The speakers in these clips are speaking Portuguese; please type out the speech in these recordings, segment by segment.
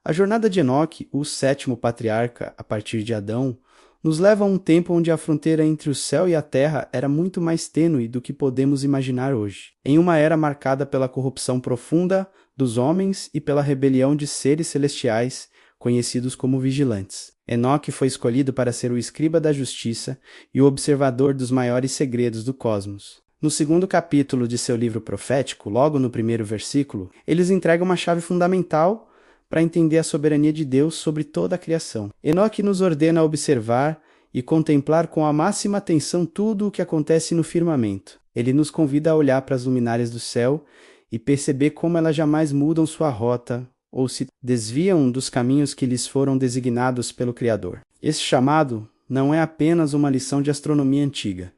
A jornada de Enoque, o sétimo patriarca a partir de Adão, nos leva a um tempo onde a fronteira entre o céu e a terra era muito mais tênue do que podemos imaginar hoje. Em uma era marcada pela corrupção profunda dos homens e pela rebelião de seres celestiais, conhecidos como vigilantes. Enoque foi escolhido para ser o escriba da justiça e o observador dos maiores segredos do cosmos. No segundo capítulo de seu livro profético, logo no primeiro versículo, eles entregam uma chave fundamental para entender a soberania de Deus sobre toda a criação. Enoque nos ordena observar e contemplar com a máxima atenção tudo o que acontece no firmamento. Ele nos convida a olhar para as luminárias do céu e perceber como elas jamais mudam sua rota ou se desviam dos caminhos que lhes foram designados pelo Criador. Esse chamado não é apenas uma lição de astronomia antiga,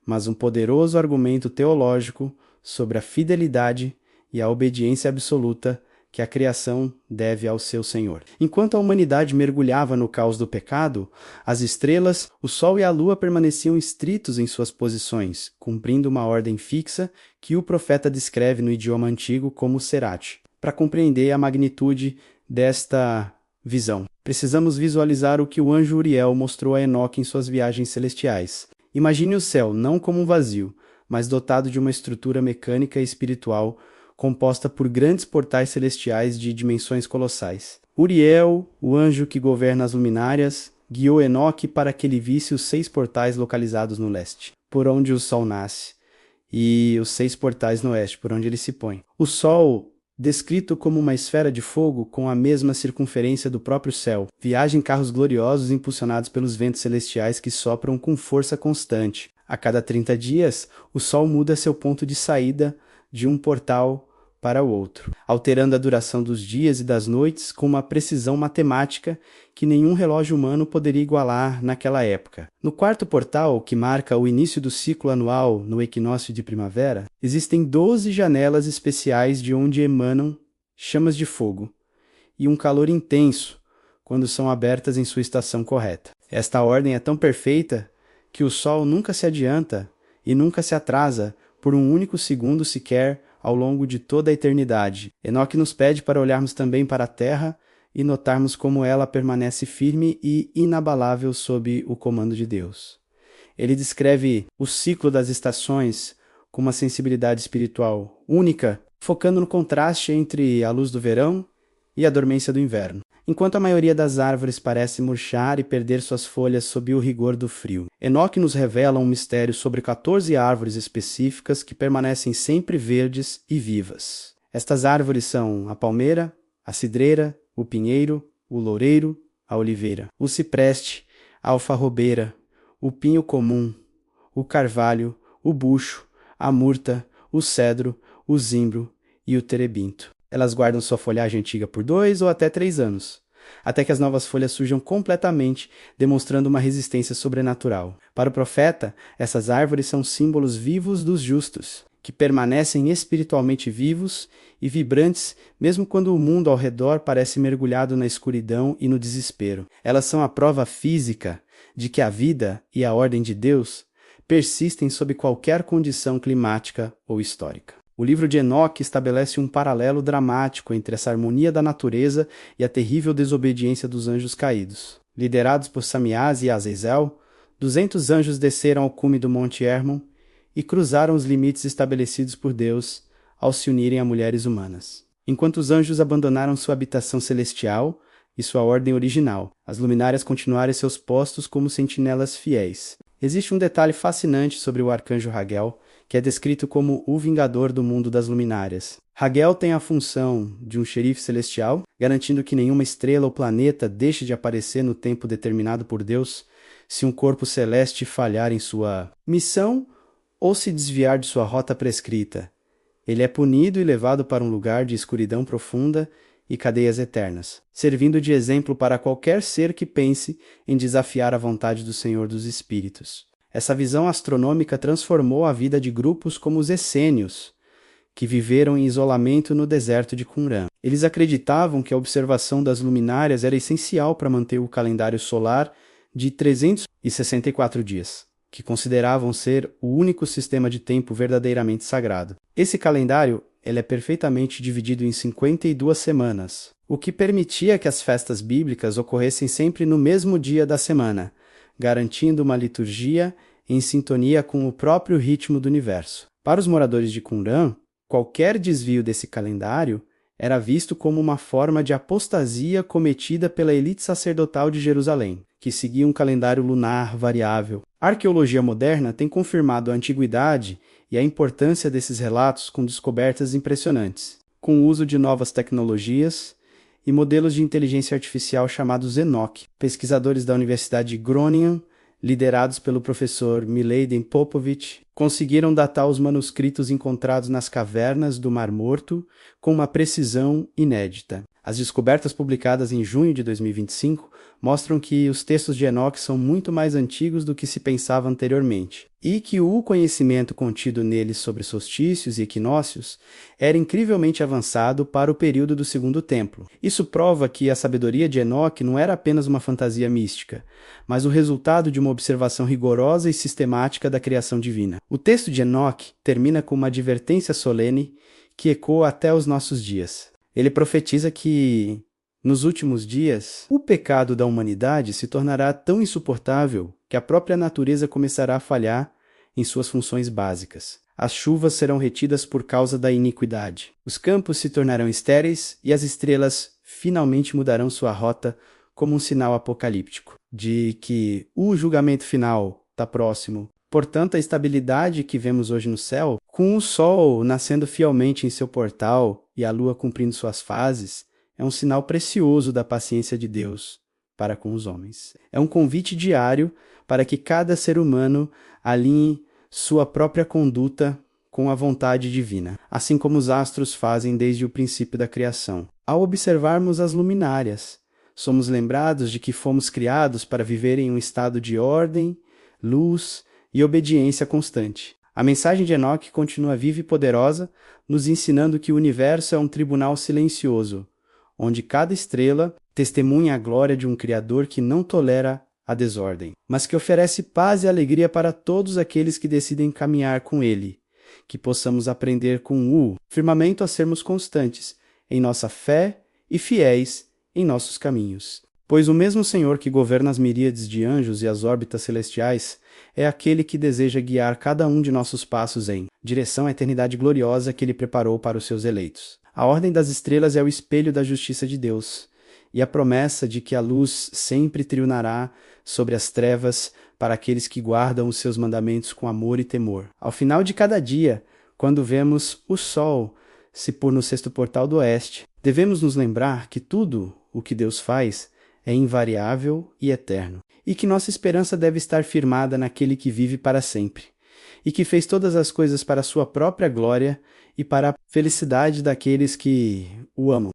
mas um poderoso argumento teológico sobre a fidelidade e a obediência absoluta que a criação deve ao seu Senhor. Enquanto a humanidade mergulhava no caos do pecado, as estrelas, o sol e a lua permaneciam estritos em suas posições, cumprindo uma ordem fixa que o profeta descreve no idioma antigo como Serate. Para compreender a magnitude desta visão, precisamos visualizar o que o anjo Uriel mostrou a Enoque em suas viagens celestiais. Imagine o céu não como um vazio, mas dotado de uma estrutura mecânica e espiritual composta por grandes portais celestiais de dimensões colossais. Uriel, o anjo que governa as luminárias, guiou Enoque para que ele visse os 6 portais localizados no leste, por onde o sol nasce, e os 6 portais no oeste, por onde ele se põe. O sol, descrito como uma esfera de fogo com a mesma circunferência do próprio céu, viaja em carros gloriosos impulsionados pelos ventos celestiais que sopram com força constante. A cada 30 dias, o sol muda seu ponto de saída de um portal para o outro, alterando a duração dos dias e das noites com uma precisão matemática que nenhum relógio humano poderia igualar naquela época. No quarto portal, que marca o início do ciclo anual no equinócio de primavera, existem 12 janelas especiais de onde emanam chamas de fogo e um calor intenso quando são abertas em sua estação correta. Esta ordem é tão perfeita que o sol nunca se adianta e nunca se atrasa por um único segundo sequer ao longo de toda a eternidade. Enoque nos pede para olharmos também para a terra e notarmos como ela permanece firme e inabalável sob o comando de Deus. Ele descreve o ciclo das estações com uma sensibilidade espiritual única, focando no contraste entre a luz do verão e a dormência do inverno. Enquanto a maioria das árvores parece murchar e perder suas folhas sob o rigor do frio, Enoque nos revela um mistério sobre 14 árvores específicas que permanecem sempre verdes e vivas. Estas árvores são a palmeira, a cidreira, o pinheiro, o loureiro, a oliveira, o cipreste, a alfarrobeira, o pinho comum, o carvalho, o bucho, a murta, o cedro, o zimbro e o terebinto. Elas guardam sua folhagem antiga por 2 ou até 3 anos, até que as novas folhas surjam completamente, demonstrando uma resistência sobrenatural. Para o profeta, essas árvores são símbolos vivos dos justos, que permanecem espiritualmente vivos e vibrantes mesmo quando o mundo ao redor parece mergulhado na escuridão e no desespero. Elas são a prova física de que a vida e a ordem de Deus persistem sob qualquer condição climática ou histórica. O livro de Enoque estabelece um paralelo dramático entre essa harmonia da natureza e a terrível desobediência dos anjos caídos. Liderados por Samiás e Azazel, 200 anjos desceram ao cume do Monte Hermon e cruzaram os limites estabelecidos por Deus ao se unirem a mulheres humanas. Enquanto os anjos abandonaram sua habitação celestial e sua ordem original, as luminárias continuaram seus postos como sentinelas fiéis. Existe um detalhe fascinante sobre o arcanjo Raguel, que é descrito como o vingador do mundo das luminárias. Raguel tem a função de um xerife celestial, garantindo que nenhuma estrela ou planeta deixe de aparecer no tempo determinado por Deus se um corpo celeste falhar em sua missão ou se desviar de sua rota prescrita. Ele é punido e levado para um lugar de escuridão profunda e cadeias eternas, servindo de exemplo para qualquer ser que pense em desafiar a vontade do Senhor dos Espíritos. Essa visão astronômica transformou a vida de grupos como os essênios, que viveram em isolamento no deserto de Qumran. Eles acreditavam que a observação das luminárias era essencial para manter o calendário solar de 364 dias, que consideravam ser o único sistema de tempo verdadeiramente sagrado. Esse calendário ele é perfeitamente dividido em 52 semanas, o que permitia que as festas bíblicas ocorressem sempre no mesmo dia da semana, garantindo uma liturgia em sintonia com o próprio ritmo do universo. Para os moradores de Qumran, qualquer desvio desse calendário era visto como uma forma de apostasia cometida pela elite sacerdotal de Jerusalém, que seguia um calendário lunar variável. A arqueologia moderna tem confirmado a antiguidade e a importância desses relatos com descobertas impressionantes, com o uso de novas tecnologias e modelos de inteligência artificial chamados Enoch. Pesquisadores da Universidade de Groningen, liderados pelo professor Mileiden Popovic, conseguiram datar os manuscritos encontrados nas cavernas do Mar Morto com uma precisão inédita. As descobertas publicadas em junho de 2025 mostram que os textos de Enoch são muito mais antigos do que se pensava anteriormente, e que o conhecimento contido neles sobre solstícios e equinócios era incrivelmente avançado para o período do Segundo Templo. Isso prova que a sabedoria de Enoch não era apenas uma fantasia mística, mas o resultado de uma observação rigorosa e sistemática da criação divina. O texto de Enoch termina com uma advertência solene que ecoa até os nossos dias. Ele profetiza que, nos últimos dias, o pecado da humanidade se tornará tão insuportável que a própria natureza começará a falhar em suas funções básicas. As chuvas serão retidas por causa da iniquidade. Os campos se tornarão estéreis e as estrelas finalmente mudarão sua rota como um sinal apocalíptico de que o julgamento final está próximo. Portanto, a estabilidade que vemos hoje no céu, com o Sol nascendo fielmente em seu portal e a Lua cumprindo suas fases, é um sinal precioso da paciência de Deus para com os homens. É um convite diário para que cada ser humano alinhe sua própria conduta com a vontade divina, assim como os astros fazem desde o princípio da criação. Ao observarmos as luminárias, somos lembrados de que fomos criados para viver em um estado de ordem, luz e obediência constante. A mensagem de Enoch continua viva e poderosa, nos ensinando que o universo é um tribunal silencioso, onde cada estrela testemunha a glória de um Criador que não tolera a desordem, mas que oferece paz e alegria para todos aqueles que decidem caminhar com Ele, que possamos aprender com o firmamento a sermos constantes em nossa fé e fiéis em nossos caminhos. Pois o mesmo Senhor que governa as miríades de anjos e as órbitas celestiais é aquele que deseja guiar cada um de nossos passos em direção à eternidade gloriosa que Ele preparou para os seus eleitos. A ordem das estrelas é o espelho da justiça de Deus, e a promessa de que a luz sempre triunará sobre as trevas para aqueles que guardam os seus mandamentos com amor e temor. Ao final de cada dia, quando vemos o sol se pôr no sexto portal do oeste, devemos nos lembrar que tudo o que Deus faz é invariável e eterno, e que nossa esperança deve estar firmada naquele que vive para sempre, e que fez todas as coisas para a sua própria glória e para a felicidade daqueles que o amam.